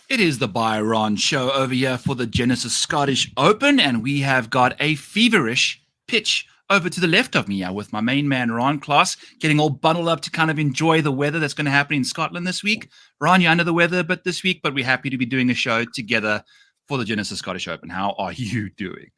It is the Byron Show over here for the Genesis Scottish Open, and we have got a feverish pitch over to the left of me with my main man, Ron Klaas, getting all bundled up to kind of enjoy the weather that's going to happen in Scotland this week. Ron, you're under the weather a bit this week, but we're happy to be doing a show together for the Genesis Scottish Open. How are you doing?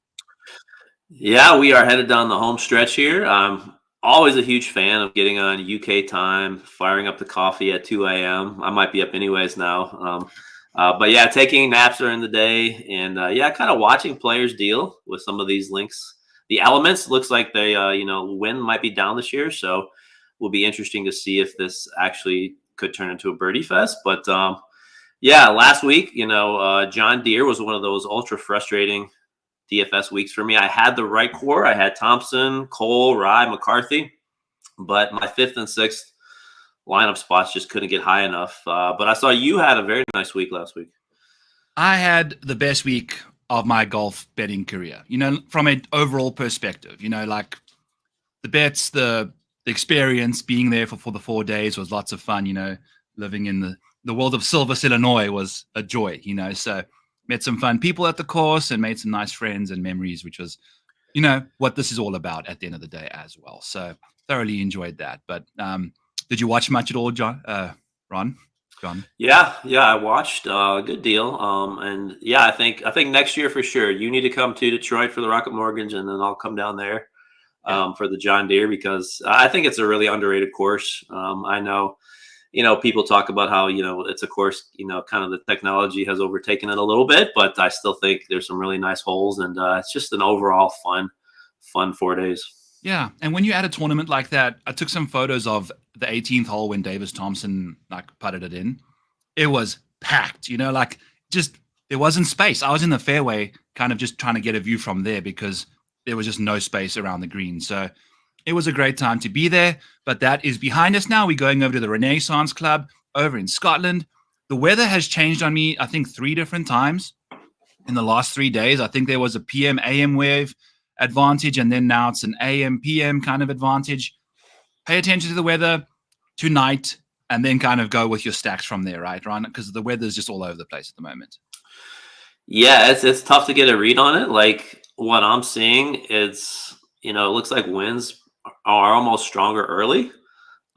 Yeah, we are headed down the home stretch here. I'm always a huge fan of getting on UK time, firing up the coffee at 2 a.m. I might be up anyways now. But yeah, taking naps during the day and yeah, kind of watching players deal with some of these links. The elements looks like they, wind might be down this year. So will be interesting to see if this actually could turn into a birdie fest. But yeah, last week, John Deere was one of those ultra frustrating DFS weeks for me. I had the right core. I had Thompson, Cole, Rye, McCarthy, but my fifth and sixth lineup spots just couldn't get high enough. But I saw you had a very nice week last week. I had the best week of my golf betting career, from an overall perspective, like the bets, the experience being there for the 4 days was lots of fun, living in the world of Silvis, Illinois was a joy, so met some fun people at the course and made some nice friends and memories, which was, what this is all about at the end of the day as well. So thoroughly enjoyed that. But did you watch much at all, Ron? John? Yeah, I watched a good deal. And yeah, I think next year for sure. You need to come to Detroit for the Rocket Mortgage, and then I'll come down there for the John Deere because I think it's a really underrated course. I know. People talk about how, it's a course, kind of the technology has overtaken it a little bit, but I still think there's some really nice holes and it's just an overall fun 4 days. Yeah. And when you add a tournament like that, I took some photos of the 18th hole when Davis Thompson putted it in. It was packed, just there wasn't space. I was in the fairway kind of just trying to get a view from there because there was just no space around the green. So it was a great time to be there, but that is behind us now. We're going over to the Renaissance Club over in Scotland. The weather has changed on me, I think, 3 different times in the last 3 days. I think there was a PM, AM wave advantage, and then now it's an AM, PM kind of advantage. Pay attention to the weather tonight and then kind of go with your stacks from there, right, Ron? Because the weather is just all over the place at the moment. Yeah, it's tough to get a read on it. Like what I'm seeing, it looks like winds are almost stronger early,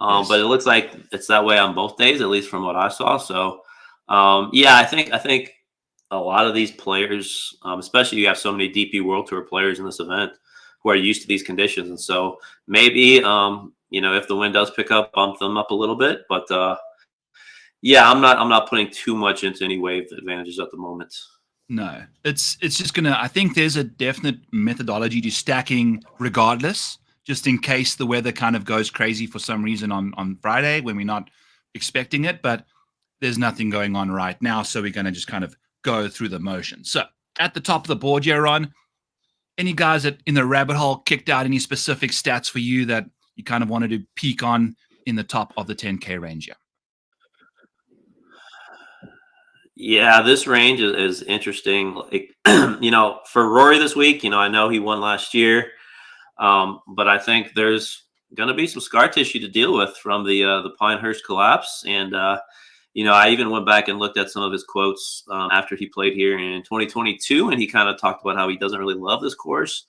Yes. but it looks like it's that way on both days, at least from what I saw. So, yeah, I think a lot of these players, especially you have so many DP World Tour players in this event who are used to these conditions, and so maybe if the wind does pick up, bump them up a little bit. But yeah, I'm not putting too much into any wave advantages at the moment. No, it's just gonna. I think there's a definite methodology to stacking regardless, just in case the weather kind of goes crazy for some reason on Friday when we're not expecting it. But there's nothing going on right now, so we're gonna just kind of go through the motion. So at the top of the board here, Ron, any guys that in the rabbit hole kicked out any specific stats for you that you kind of wanted to peak on in the top of the 10K range here? Yeah, this range is interesting. Like, for Rory this week, I know he won last year, but I think there's going to be some scar tissue to deal with from the Pinehurst collapse. And I even went back and looked at some of his quotes after he played here in 2022, and he kind of talked about how he doesn't really love this course.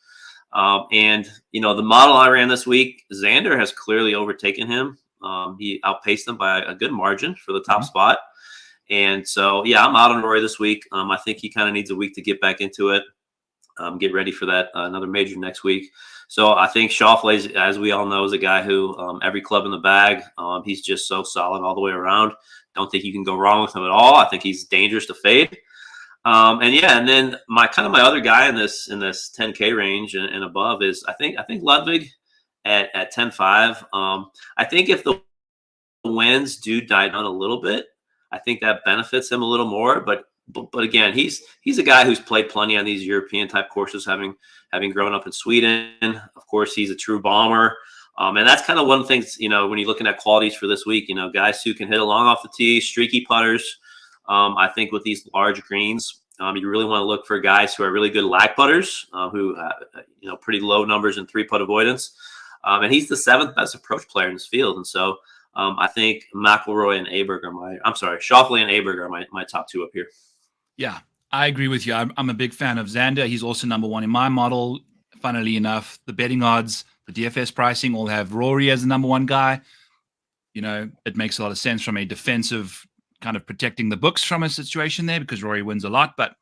And the model I ran this week, Xander has clearly overtaken him. He outpaced him by a good margin for the top spot. And so, yeah, I'm out on Rory this week. I think he kind of needs a week to get back into it, get ready for that another major next week. So I think Schauffele, as we all know, is a guy who every club in the bag. He's just so solid all the way around. Don't think you can go wrong with him at all. I think he's dangerous to fade. And then my other guy in this 10K range and above is I think Ludwig at 10.5. I think if the winds do die down a little bit, I think that benefits him a little more. But again, he's a guy who's played plenty on these European type courses, having grown up in Sweden. Of course, he's a true bomber. And that's kind of one of the things, when you're looking at qualities for this week, guys who can hit along off the tee, streaky putters. I think with these large greens, you really want to look for guys who are really good lag putters, who pretty low numbers in 3-putt avoidance. And he's the 7th best approach player in this field. And so I think McIlroy and Aberg are Schauffele and Aberg are my top 2 up here. Yeah, I agree with you. I'm a big fan of Xander. He's also number 1 in my model. Funnily enough, the betting odds, the DFS pricing all have Rory as the number 1 guy. It makes a lot of sense from a defensive kind of protecting the books from a situation there because Rory wins a lot. But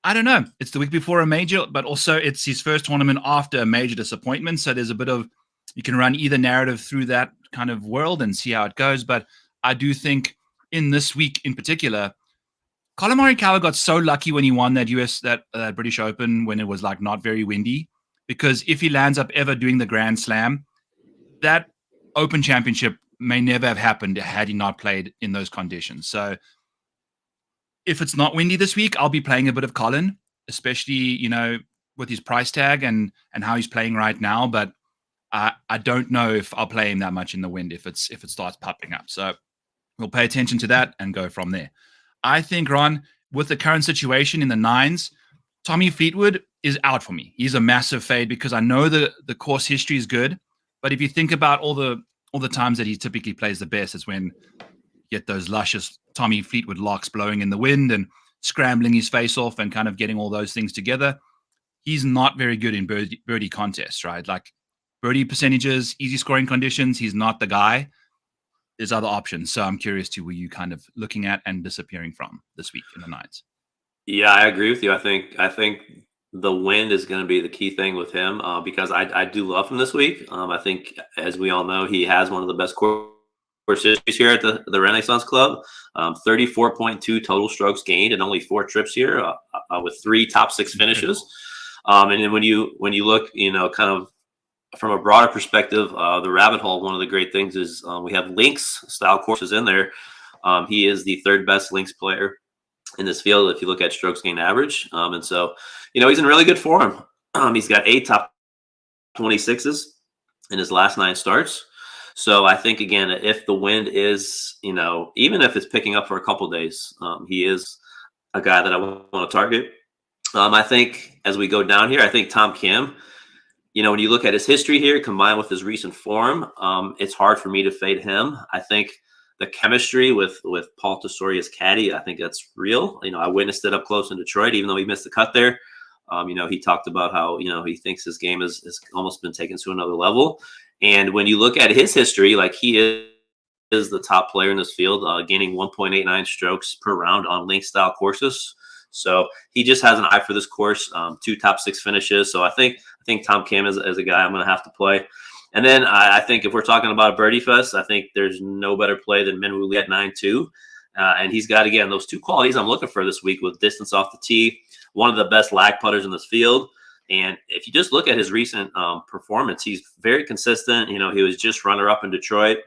I don't know. It's the week before a major, but also it's his first tournament after a major disappointment. So there's a bit of, you can run either narrative through that kind of world and see how it goes. But I do think in this week in particular, Colin Morikawa got so lucky when he won that British Open when it was like not very windy, because if he lands up ever doing the Grand Slam, that Open Championship may never have happened had he not played in those conditions. So if it's not windy this week, I'll be playing a bit of Colin, especially, with his price tag and how he's playing right now. But I don't know if I'll play him that much in the wind if it starts popping up. So we'll pay attention to that and go from there. I think, Ron, with the current situation in the 9s, Tommy Fleetwood is out for me. He's a massive fade because I know the course history is good. But if you think about all the times that he typically plays the best, is when you get those luscious Tommy Fleetwood locks blowing in the wind and scrambling his face off and kind of getting all those things together. He's not very good in birdie contests, right? Like birdie percentages, easy scoring conditions, he's not the guy. There's other options. So I'm curious to where you kind of looking at and disappearing from this week in the 9s. Yeah, I agree with you. I think the wind is going to be the key thing with him because I do love him this week. I think, as we all know, he has one of the best course histories here at the Renaissance Club. 34.2 total strokes gained and only 4 trips here with 3 top 6 finishes. And then when you look, kind of from a broader perspective, the rabbit hole, one of the great things is we have links style courses in there. He is the 3rd best links player in this field if you look at strokes gained average. And so, he's in really good form. He's got 8 top 26s in his last 9 starts. So I think, again, if the wind is, even if it's picking up for a couple of days, he is a guy that I want to target. I think as we go down here, I think Tom Kim, when you look at his history here combined with his recent form, it's hard for me to fade him. I think the chemistry with Paul Tesoria's caddy, I think that's real. I witnessed it up close in Detroit, even though he missed the cut there. He talked about how, he thinks his game has almost been taken to another level. And when you look at his history, like he is the top player in this field, gaining 1.89 strokes per round on link style courses. So he just has an eye for this course, 2 top 6 finishes. So I think Tom Kim is a guy I'm going to have to play. And then I think if we're talking about a birdie fest, I think there's no better play than Minwoo Lee at 9-2. And he's got, again, those 2 qualities I'm looking for this week with distance off the tee, one of the best lag putters in this field. And if you just look at his recent performance, he's very consistent. He was just runner-up in Detroit.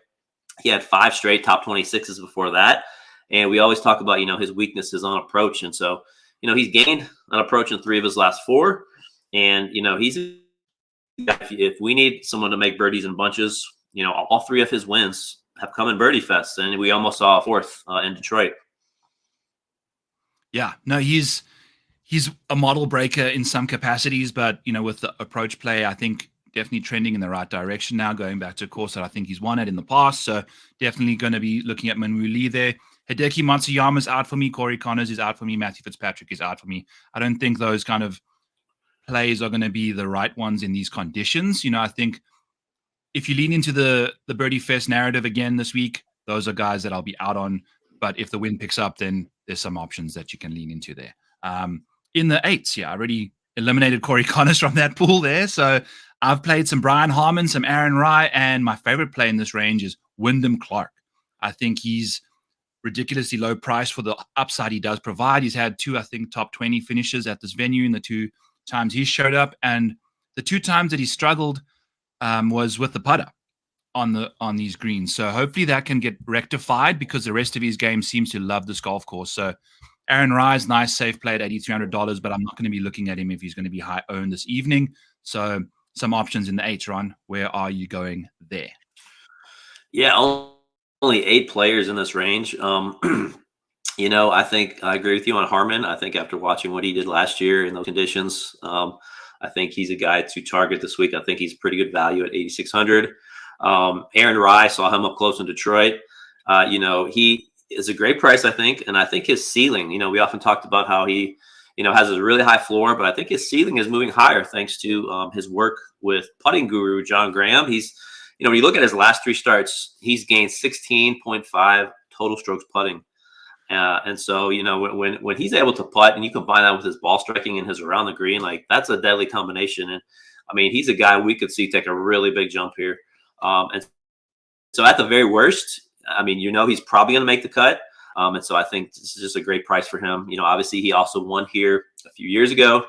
He had 5 straight top 26s before that. And we always talk about, his weaknesses on approach. And so, he's gained an approach in 3 of his last 4. And, if we need someone to make birdies in bunches, all 3 of his wins have come in birdie fests. And we almost saw a 4th in Detroit. Yeah, no, he's a model breaker in some capacities, but, with the approach play, I think definitely trending in the right direction now, going back to a course that I think he's won at in the past. So definitely going to be looking at Minwoo Lee there. Hideki Matsuyama's out for me. Corey Connors is out for me. Matthew Fitzpatrick is out for me. I don't think those kind of plays are going to be the right ones in these conditions. I think if you lean into the Birdie Fest narrative again this week, those are guys that I'll be out on. But if the wind picks up, then there's some options that you can lean into there. In the 8s, I already eliminated Corey Connors from that pool there. So I've played some Brian Harman, some Aaron Rai, and my favorite play in this range is Wyndham Clark. I think he's ridiculously low price for the upside he does provide. He's had 2, I think, top 20 finishes at this venue in the 2 times he showed up. And the 2 times that he struggled was with the putter on these greens. So hopefully that can get rectified because the rest of his game seems to love this golf course. So Aaron Rye's nice, safe play at $8,300, but I'm not going to be looking at him if he's going to be high owned this evening. So some options in the 8s, Ron. Where are you going there? Yeah, only 8 players in this range. I think I agree with you on Harman. I think after watching what he did last year in those conditions, I think he's a guy to target this week. I think he's pretty good value at 8,600. Aaron Rye, saw him up close in Detroit. You know, he is a great price, I think. And I think his ceiling, you know, we often talked about how he, you know, has a really high floor, but I think his ceiling is moving higher thanks to his work with putting guru John Graham. He's, you know, when you look at his last 3 starts, he's gained 16.5 total strokes putting. And so, you know, when he's able to putt and you combine that with his ball striking and his around the green, like that's a deadly combination. And I mean, he's a guy we could see take a really big jump here. And so at the very worst, I mean, you know, he's probably going to make the cut. And so I think this is just a great price for him. You know, obviously he also won here a few years ago.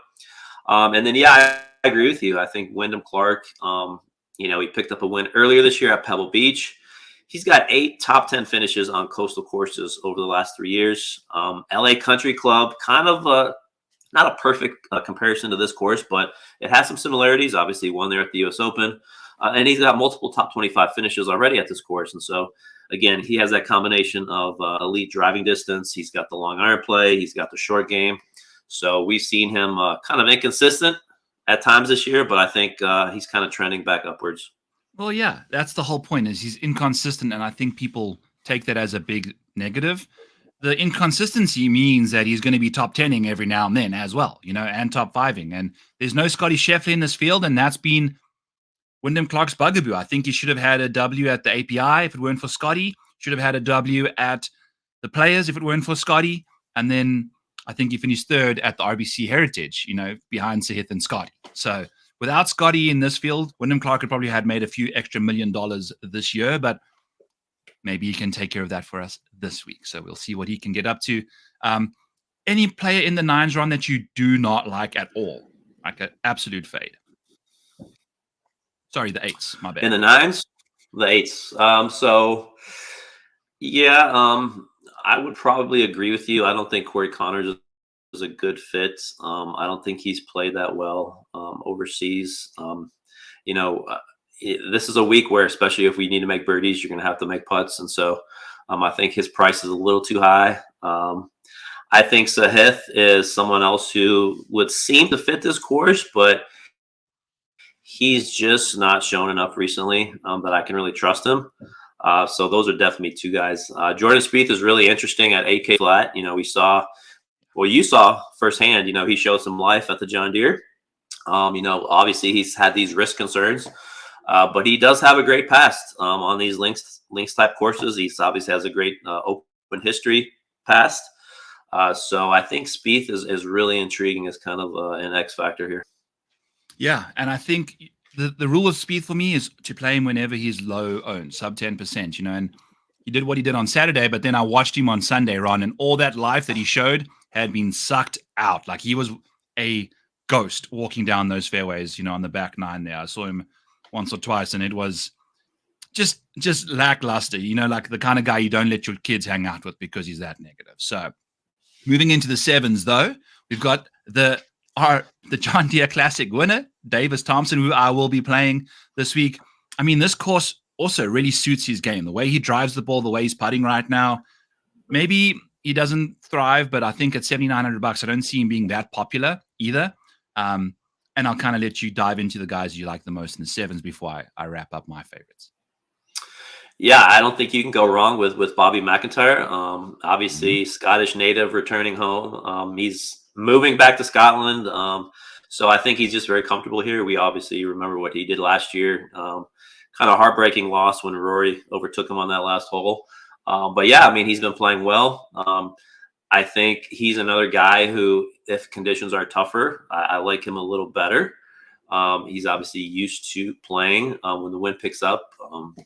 And then, yeah, I agree with you. I think Wyndham Clark, you know, he picked up a win earlier this year at Pebble Beach. He's got 8 top 10 finishes on coastal courses over the last 3 years. LA Country Club, kind of not a perfect comparison to this course, but it has some similarities. Obviously, won there at the U.S. Open. And he's got multiple top 25 finishes already at this course. And so, again, he has that combination of elite driving distance. He's got the long iron play. He's got the short game. So we've seen him kind of inconsistent at times this year, but I think he's kind of trending back upwards. Well, yeah, that's the whole point is he's inconsistent, and I think people take that as a big negative. The inconsistency means that he's going to be top 10ing every now and then as well, you know, and top 5ing. And there's no Scotty Scheffler in this field, and that's been Wyndham Clark's bugaboo. I think he should have had a W at the API if it weren't for Scotty. Should have had a W at the Players if it weren't for Scotty. And then I think he finished 3rd at the RBC Heritage, you know, behind Sahith and Scotty. So without Scotty in this field, Wyndham Clark could probably had made a few extra $1 million this year, but maybe he can take care of that for us this week. So we'll see what he can get up to. Any player in the 9s, Ron, that you do not like at all? Like an absolute fade. Sorry, the 8s, my bad. In the 9s? The 8s. So, yeah, I would probably agree with you. I don't think Corey Connors is a good fit. I don't think he's played that well overseas. You know, this is a week where, especially if we need to make birdies, you're going to have to make putts. And so I think his price is a little too high. I think Sahith is someone else who would seem to fit this course, but he's just not shown enough recently that I can really trust him. So those are definitely 2 guys. Jordan Spieth is really interesting at 8K flat. You know, you saw firsthand, you know, he showed some life at the John Deere. You know, obviously he's had these risk concerns, but he does have a great past on these links type courses. He obviously has a great open history past. So I think Spieth is really intriguing as kind of an X factor here. Yeah, and I think the rule of Spieth for me is to play him whenever he's low owned, sub 10%, you know, and he did what he did on Saturday, but then I watched him on Sunday, Ron, and all that life that he showed had been sucked out. Like he was a ghost walking down those fairways, you know, on the back 9 there. I saw him once or twice, and it was just lackluster, you know, like the kind of guy you don't let your kids hang out with because he's that negative. So moving into the 7s, though, we've got the John Deere Classic winner, Davis Thompson, who I will be playing this week. I mean, this course also really suits his game. The way he drives the ball, the way he's putting right now. Maybe he doesn't thrive, but I think at $7,900, I don't see him being that popular either. And I'll kind of let you dive into the guys you like the most in the 7s before I wrap up my favorites. Yeah, I don't think you can go wrong with Bobby McIntyre. Obviously, Scottish native returning home. He's moving back to Scotland. So I think he's just very comfortable here. We obviously remember what he did last year. Kind of heartbreaking loss when Rory overtook him on that last hole. But yeah, I mean, he's been playing well. I think he's another guy who, if conditions are tougher, I like him a little better. He's obviously used to playing when the wind picks up,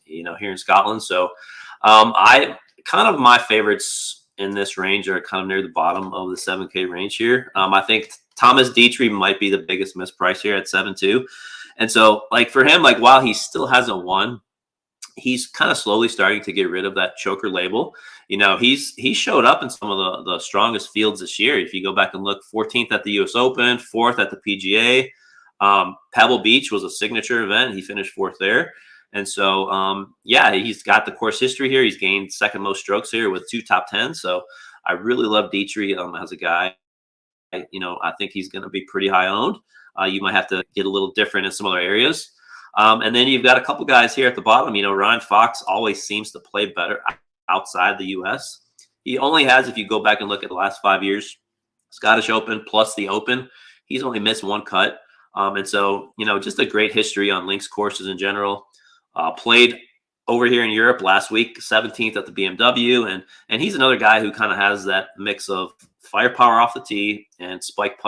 you know, here in Scotland. So my favorites in this range are kind of near the bottom of the 7K range here. I think Thomas Dietrich might be the biggest misprice here at 7-2. And so, like, for him, like, while he still hasn't won, he's kind of slowly starting to get rid of that choker label. You know, he showed up in some of the strongest fields this year. If you go back and look, 14th at the U.S. Open, 4th at the PGA. Pebble Beach was a signature event. He finished 4th there. And so, yeah, he's got the course history here. He's gained 2nd most strokes here with 2 top 10s. So I really love Dietrich as a guy. You know, I think he's going to be pretty high owned. You might have to get a little different in some other areas. And then you've got a couple guys here at the bottom. You know, Ryan Fox always seems to play better outside the U.S. He only has, if you go back and look at the last 5 years, Scottish Open plus the Open, he's only missed one cut. And so, you know, just a great history on links courses in general. Played over here in Europe last week, 17th at the BMW. And he's another guy who kind of has that mix of firepower off the tee and spike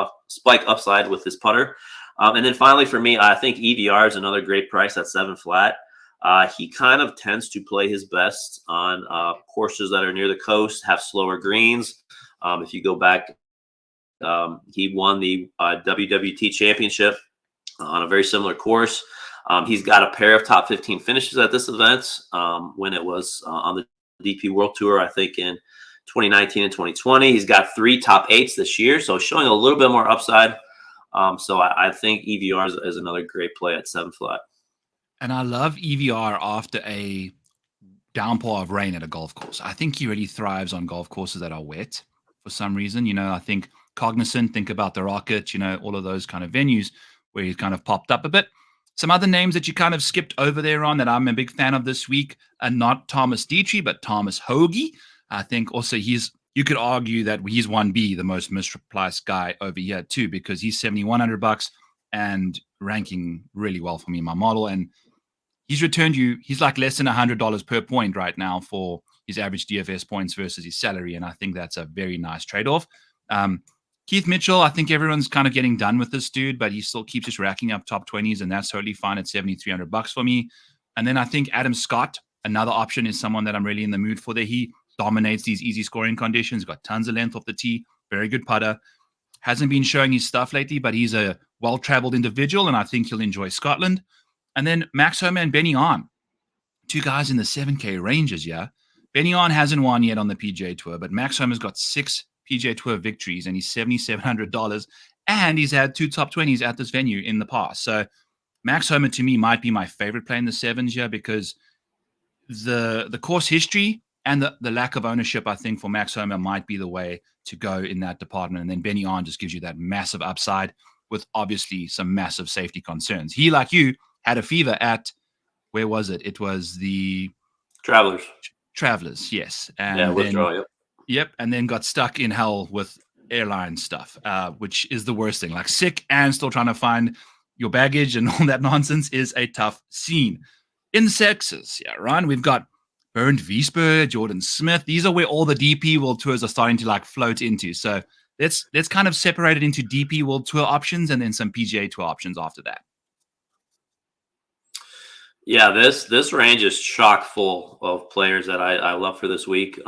upside with his putter. And then finally for me, I think EVR is another great price at 7 flat. He kind of tends to play his best on courses that are near the coast, have slower greens. If you go back, he won the WWT championship on a very similar course. He's got a pair of top 15 finishes at this event when it was on the DP World Tour, I think in 2019 and 2020. He's got 3 top 8s this year, so showing a little bit more upside. So I think EVR is another great play at 7 flat. And I love EVR after a downpour of rain at a golf course. I think he really thrives on golf courses that are wet for some reason. You know, I think Cognizant, think about the Rocket, you know, all of those kind of venues where he's kind of popped up a bit. Some other names that you kind of skipped over there on that I'm a big fan of this week are not Thomas Dietrich, but Thomas Hoagie. I think also you could argue that he's 1B, the most mispriced guy over here too, because he's $7,100 and ranking really well for me in my model. And he's returned he's like less than $100 per point right now for his average DFS points versus his salary. And I think that's a very nice trade-off. Keith Mitchell, I think everyone's kind of getting done with this dude, but he still keeps just racking up top 20s, and that's totally fine at $7,300 for me. And then I think Adam Scott, another option, is someone that I'm really in the mood for there. He dominates these easy scoring conditions, got tons of length off the tee, very good putter. Hasn't been showing his stuff lately, but he's a well-traveled individual, and I think he'll enjoy Scotland. And then Max Homa and Benny On, 2 guys in the 7K ranges, yeah. Benny On hasn't won yet on the PGA Tour, but Max Homa's got 6 PGA Tour victories, and he's $7,700, and he's had 2 top 20s at this venue in the past. So Max Homa to me might be my favorite play in the 7s here, because the course history and the lack of ownership, I think, for Max Homa might be the way to go in that department. And then Benny On just gives you that massive upside with obviously some massive safety concerns. He, like you, had a fever at, where was it? It was the Travelers, yes. And yeah, withdrawal, yep. Yep, and then got stuck in hell with airline stuff, which is the worst thing. Like, sick and still trying to find your baggage and all that nonsense is a tough scene. In sexes, yeah, Ryan, we've got Bernd Wiesper, Jordan Smith. These are where all the DP World Tours are starting to like float into. So let's kind of separate it into DP World Tour options and then some PGA Tour options after that. Yeah, this range is chock full of players that I love for this week.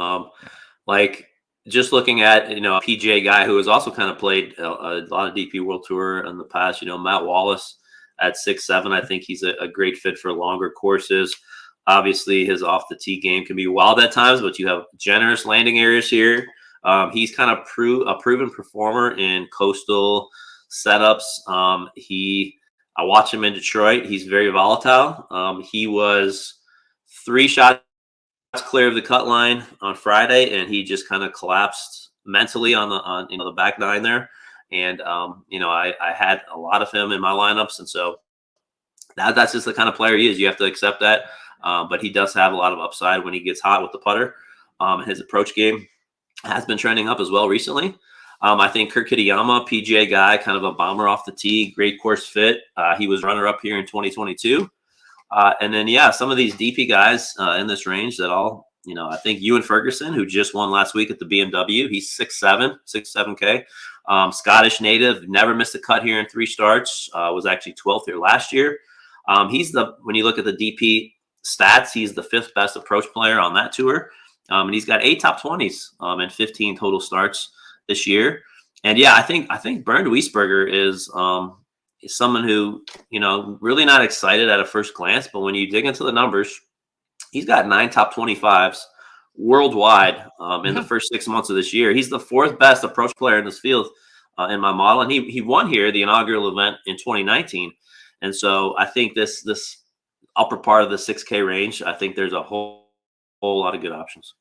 Like, just looking at, you know, a PGA guy who has also kind of played a lot of DP World Tour in the past, you know, Matt Wallace at 6'7". I think he's a great fit for longer courses. Obviously, his off the tee game can be wild at times, but you have generous landing areas here. He's kind of a proven performer in coastal setups. I watch him in Detroit. He's very volatile. He was 3 shots clear of the cut line on Friday, and he just kind of collapsed mentally on the back 9 there. And you know, I had a lot of him in my lineups, and so that's just the kind of player he is. You have to accept that. But he does have a lot of upside when he gets hot with the putter. His approach game has been trending up as well recently. I think Kurt Kitayama, PGA guy, kind of a bomber off the tee, great course fit. He was runner-up here in 2022. And then, yeah, some of these DP guys in this range that you know, I think Ewan Ferguson, who just won last week at the BMW, he's 6'7", Scottish native, never missed a cut here in 3 starts, was actually 12th here last year. When you look at the DP stats, he's the 5th best approach player on that tour. And he's got 8 top 20s and 15 total starts this year. And yeah, I think Bernd Wiesberger is someone who, you know, really not excited at a first glance, but when you dig into the numbers, he's got 9 top 25s worldwide in the first 6 months of this year. He's the 4th best approach player in this field in my model, and he won here the inaugural event in 2019. And so I think this upper part of the 6K range, I think there's a whole lot of good options.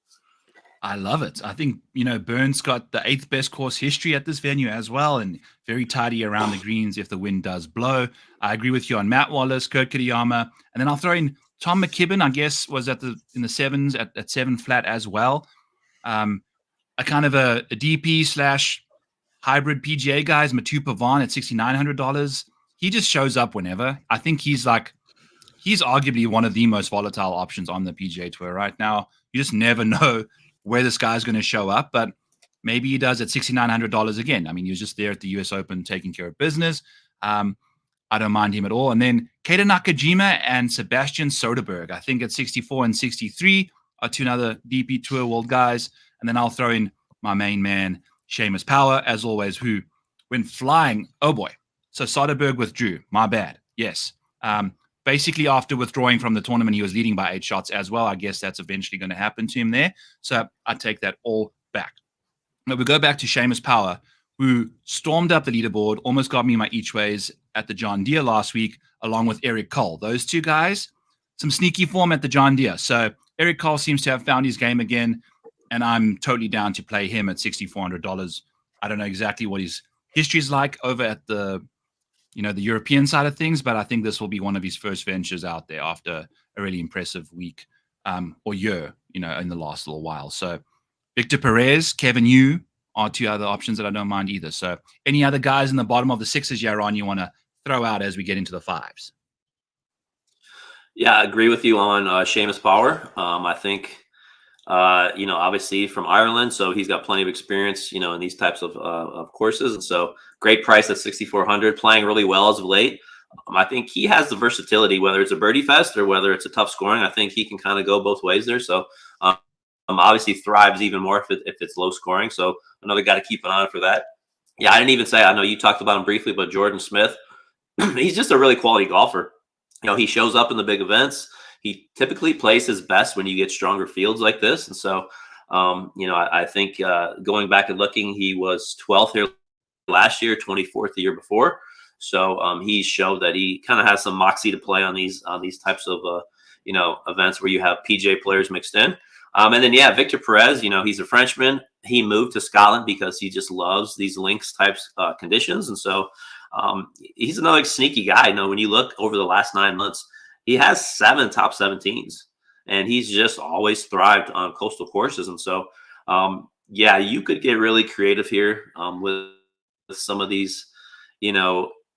I love it. I think, Burns got the 8th best course history at this venue as well, and very tidy around the greens if the wind does blow. I agree with you on Matt Wallace, Kurt Kitayama, and then I'll throw in Tom McKibben, I guess, was in the sevens at 7 flat as well. A kind of a DP slash hybrid PGA guy is Mathieu Pavon at $6,900. He just shows up whenever. I think he's arguably one of the most volatile options on the PGA Tour right now. You just never know where this guy's going to show up, but maybe he does at $6,900 again. I mean, he was just there at the US Open taking care of business. I don't mind him at all. And then Keita Nakajima and Sebastian Soderberg, I think at 64 and 63 are two other DP Tour World guys. And then I'll throw in my main man, Seamus Power, as always, who went flying. Oh boy. So Soderberg withdrew. My bad. Yes. Basically, after withdrawing from the tournament, he was leading by 8 shots as well. I guess that's eventually going to happen to him there. So I take that all back. But we go back to Seamus Power, who stormed up the leaderboard, almost got me my each ways at the John Deere last week, along with Eric Cole. Those two guys, some sneaky form at the John Deere. So Eric Cole seems to have found his game again, and I'm totally down to play him at $6,400. I don't know exactly what his history is like over at the European side of things, but I think this will be one of his first ventures out there after a really impressive week or year, in the last little while. So Victor Perez, Kevin Yu are two other options that I don't mind either. So any other guys in the bottom of the 6s, Yaron, you want to throw out as we get into the 5s? Yeah, I agree with you on Seamus Power. I think, obviously from Ireland, so he's got plenty of experience, in these types of courses. And so great price at 6,400, playing really well as of late. I think he has the versatility, whether it's a birdie fest or whether it's a tough scoring. I think he can kind of go both ways there. So obviously thrives even more if it's low scoring. So another guy to keep an eye on for that. Yeah, I didn't even say, I know you talked about him briefly, but Jordan Smith, he's just a really quality golfer. He shows up in the big events. He typically plays his best when you get stronger fields like this. And so, I think going back and looking, he was 12th here last year, 24th the year before. So he showed that he kind of has some moxie to play on these types of, events where you have PJ players mixed in. And then, Victor Perez, he's a Frenchman. He moved to Scotland because he just loves these links types conditions. And so he's another sneaky guy. When you look over the last 9 months, he has 7 top 17s, and he's just always thrived on coastal courses. And so, you could get really creative here with some of these,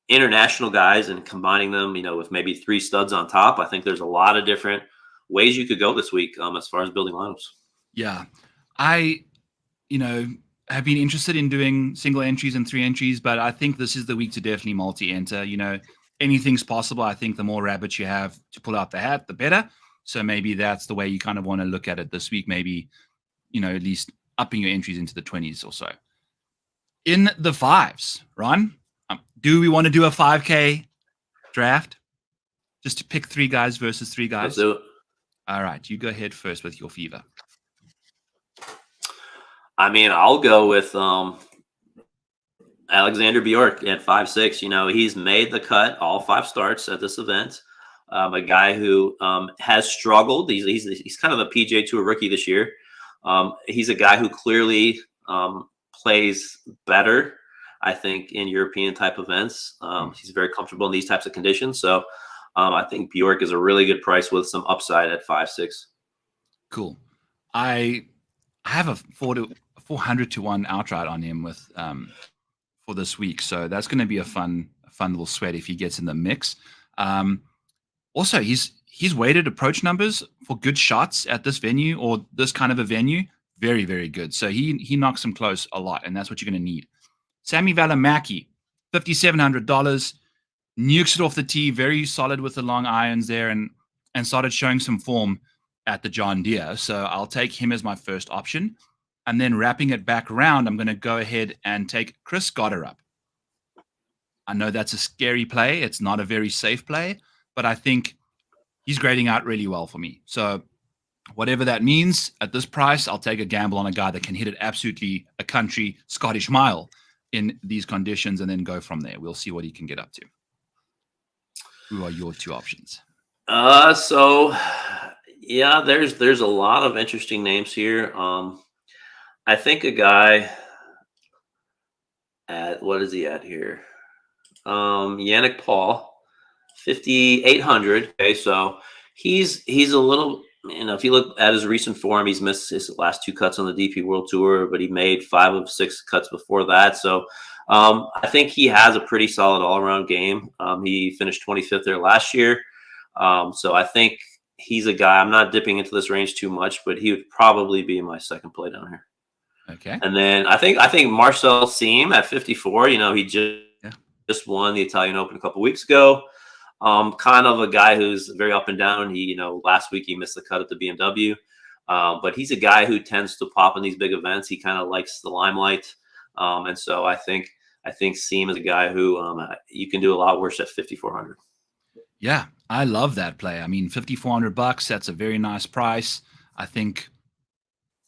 international guys and combining them, with maybe 3 studs on top. I think there's a lot of different ways you could go this week as far as building lineups. Yeah. I, have been interested in doing single entries and 3 entries, but I think this is the week to definitely multi-enter. Anything's possible. I think the more rabbits you have to pull out the hat, the better. So maybe that's the way you kind of want to look at it this week. Maybe, at least upping your entries into the 20s or so. In the 5s, Ron, do we want to do a 5K draft? Just to pick 3 guys versus 3 guys? Let's do it. All right, you go ahead first with your fever. I mean, I'll go with Alexander Bjork at 5'6". He's made the cut all 5 starts at this event. A guy who has struggled. He's kind of a PGA Tour rookie this year. He's a guy who clearly plays better, I think, in European type events. He's very comfortable in these types of conditions. So I think Bjork is a really good price with some upside at 5'6". Cool. I have a 400 to 1 outright on him with for this week, so that's going to be a fun little sweat if he gets in the mix. Also, he's weighted approach numbers for good shots at this venue or this kind of a venue, very, very good. So he knocks them close a lot, and that's what you're going to need. Sammy Valimaki, $5,700, nukes it off the tee, very solid with the long irons there, and started showing some form at the John Deere. So I'll take him as my first option. And then wrapping it back around, I'm going to go ahead and take Chris Gotterup. I know that's a scary play. It's not a very safe play, but I think he's grading out really well for me. So whatever that means at this price, I'll take a gamble on a guy that can hit it absolutely a country Scottish mile in these conditions and then go from there. We'll see what he can get up to. Who are your 2 options? There's a lot of interesting names here. I think a guy at what is he at here? Yannick Paul, 5,800. Okay, so he's a little. If you look at his recent form, he's missed his last two cuts on the DP World Tour, but he made 5 of 6 cuts before that. So I think he has a pretty solid all-around game. He finished 25th there last year. So I think he's a guy. I'm not dipping into this range too much, but he would probably be my second play down here. Okay. And then I think Marcel Siem at 54. He Yeah. just won the Italian Open a couple weeks ago. Kind of a guy who's very up and down. He, last week he missed the cut at the BMW, but he's a guy who tends to pop in these big events. He kind of likes the limelight, and so I think Siem is a guy who you can do a lot worse at 5,400. Yeah, I love that play. I mean, $5,400, that's a very nice price. I think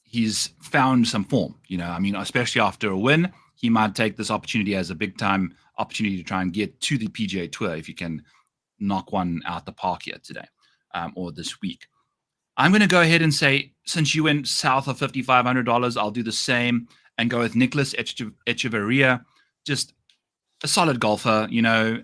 he's found some form, I mean, especially after a win, he might take this opportunity as a big time opportunity to try and get to the PGA Tour if you can knock one out the park here today or this week. I'm going to go ahead and say, since you went south of $5,500, I'll do the same and go with Nicholas Echeverria. Just a solid golfer,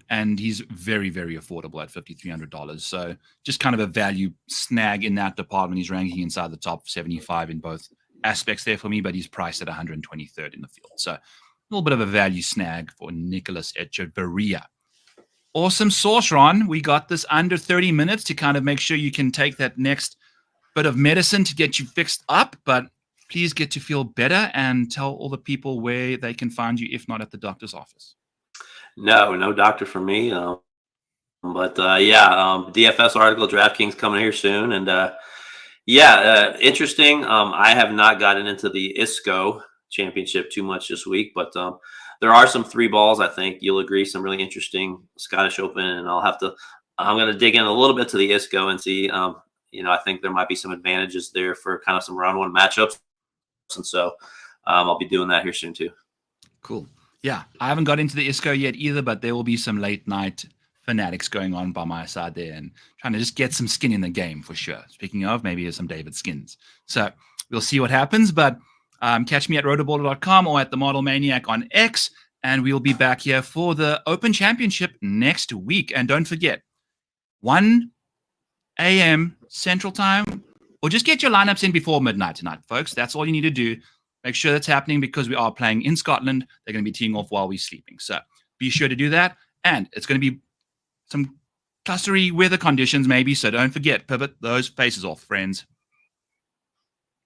and he's very, very affordable at $5,300. So just kind of a value snag in that department. He's ranking inside the top 75 in both aspects there for me, but he's priced at 123rd in the field. So a little bit of a value snag for Nicholas Echeverria. Awesome sauce, Ron. We got this under 30 minutes to kind of make sure you can take that next bit of medicine to get you fixed up, but please get to feel better and tell all the people where they can find you, if not at the doctor's office. No doctor for me. But DFS article, DraftKings coming here soon. And interesting. I have not gotten into the ISCO championship too much this week, but there are some 3 balls, I think you'll agree, some really interesting Scottish Open. And I'm going to dig in a little bit to the ISCO and see, I think there might be some advantages there for kind of some round 1 matchups. And so I'll be doing that here soon too. Cool. Yeah, I haven't got into the ISCO yet either, but there will be some late night fanatics going on by my side there and trying to just get some skin in the game for sure. Speaking of, maybe there's some David skins. So we'll see what happens, but catch me at rotoballer.com or at the Model Maniac on X, and we'll be back here for the Open Championship next week. And don't forget, 1 a.m. Central Time, or just get your lineups in before midnight tonight, folks. That's all you need to do. Make sure that's happening because we are playing in Scotland. They're going to be teeing off while we're sleeping. So be sure to do that. And it's going to be some clustery weather conditions maybe. So don't forget, pivot those faces off, friends.